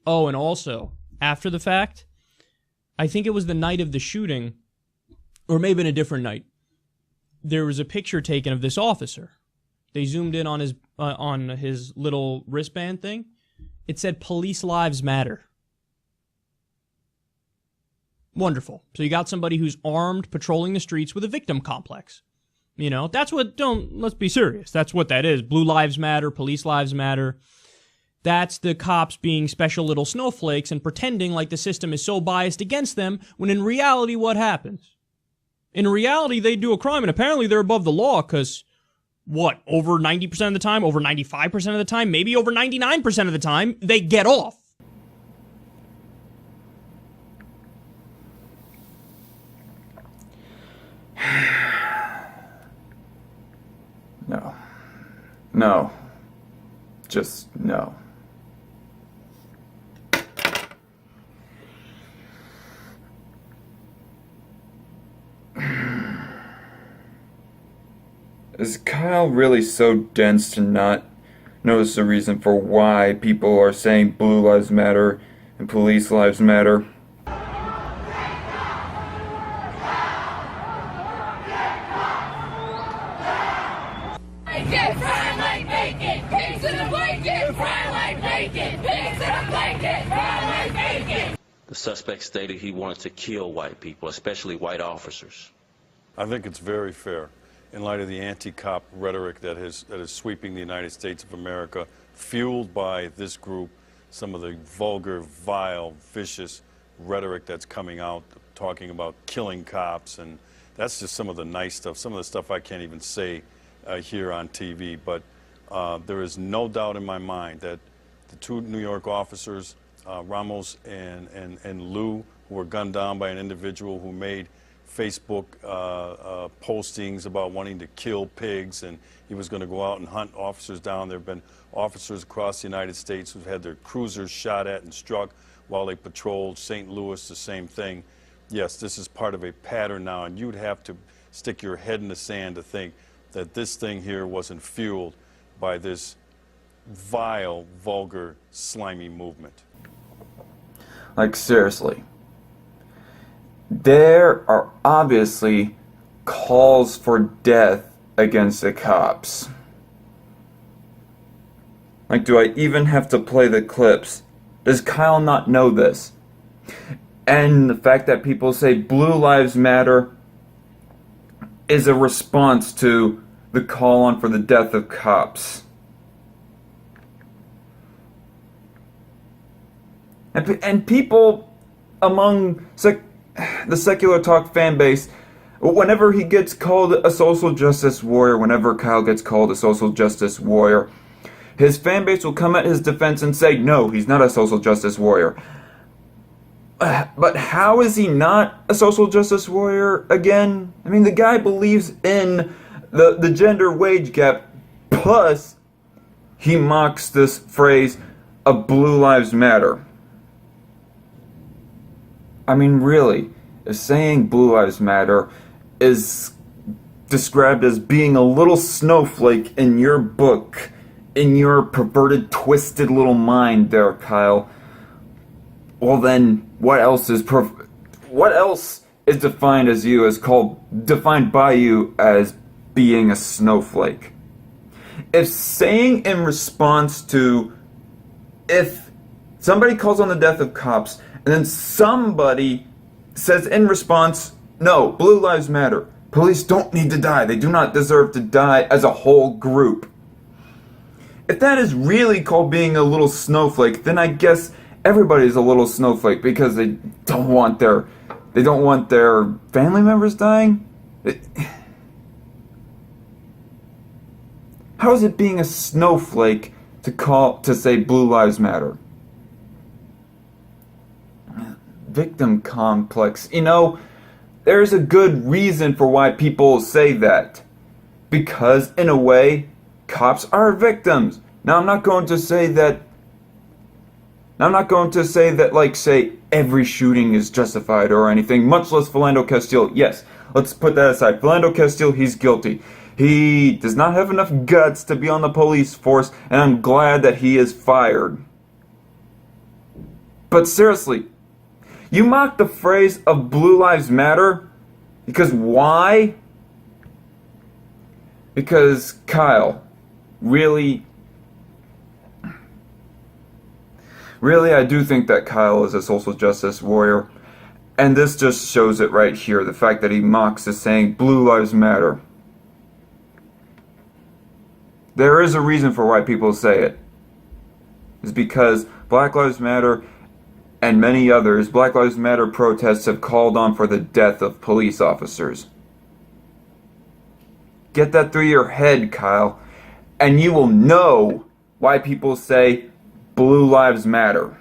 Oh, and also, after the fact, I think it was the night of the shooting, or maybe in a different night, there was a picture taken of this officer. They zoomed in on his little wristband thing. It said, "Police Lives Matter." Wonderful. So you got somebody who's armed, patrolling the streets with a victim complex. You know, that's what, let's be serious. That's what that is. Blue lives matter, police lives matter. That's the cops being special little snowflakes and pretending like the system is so biased against them, when in reality, what happens? In reality, they do a crime, and apparently they're above the law, because, what, over 90% of the time, over 95% of the time, maybe over 99% of the time, they get off. No. No. Just no. Is Kyle really so dense to not notice the reason for why people are saying blue lives matter and police lives matter? The suspect stated he wanted to kill white people, especially white officers. I think it's very fair, in light of the anti-cop rhetoric that is sweeping the United States of America, fueled by this group, some of the vulgar, vile, vicious rhetoric that's coming out, talking about killing cops, and that's just some of the nice stuff, some of the stuff I can't even say here on TV. But there is no doubt in my mind that the two New York officers, Ramos and Lou, who were gunned down by an individual who made Facebook postings about wanting to kill pigs, and he was going to go out and hunt officers down. There have been officers across the United States who've had their cruisers shot at and struck while they patrolled. St. Louis, the same thing. Yes, this is part of a pattern now, and you'd have to stick your head in the sand to think that this thing here wasn't fueled by this vile, vulgar, slimy movement. Like, seriously. There are obviously calls for death against the cops. Like, do I even have to play the clips? Does Kyle not know this? And the fact that people say blue lives matter is a response to the call on for the death of cops. And people among the Secular Talk fan base, whenever he gets called a social justice warrior, whenever Kyle gets called a social justice warrior, his fan base will come at his defense and say, no, he's not a social justice warrior. But how is he not a social justice warrior again? I mean, the guy believes in the gender wage gap, plus he mocks this phrase of blue lives matter. I mean, really, if saying blue lives matter is described as being a little snowflake in your book, in your perverted, twisted little mind there, Kyle, well then, what else is defined as you, defined by you as being a snowflake? If saying in response to, if somebody calls on the death of cops, and then somebody says in response, no, blue lives matter. Police don't need to die. They do not deserve to die as a whole group. If that is really called being a little snowflake, then I guess everybody's a little snowflake because they don't want their family members dying. How is it being a snowflake to say blue lives matter? Victim complex. You know, there's a good reason for why people say that. Because, in a way, cops are victims. Now, I'm not going to say that, like, say, every shooting is justified or anything, much less Philando Castile. Yes, let's put that aside. Philando Castile, he's guilty. He does not have enough guts to be on the police force, and I'm glad that he is fired. But seriously, you mock the phrase of Blue Lives Matter because why? Because Kyle, really, I do think that Kyle is a social justice warrior. And this just shows it right here, the fact that he mocks the saying, Blue Lives Matter. There is a reason for why people say it. It's because Black Lives Matter and many others, Black Lives Matter protests have called on for the death of police officers. Get that through your head, Kyle, and you will know why people say Blue Lives Matter.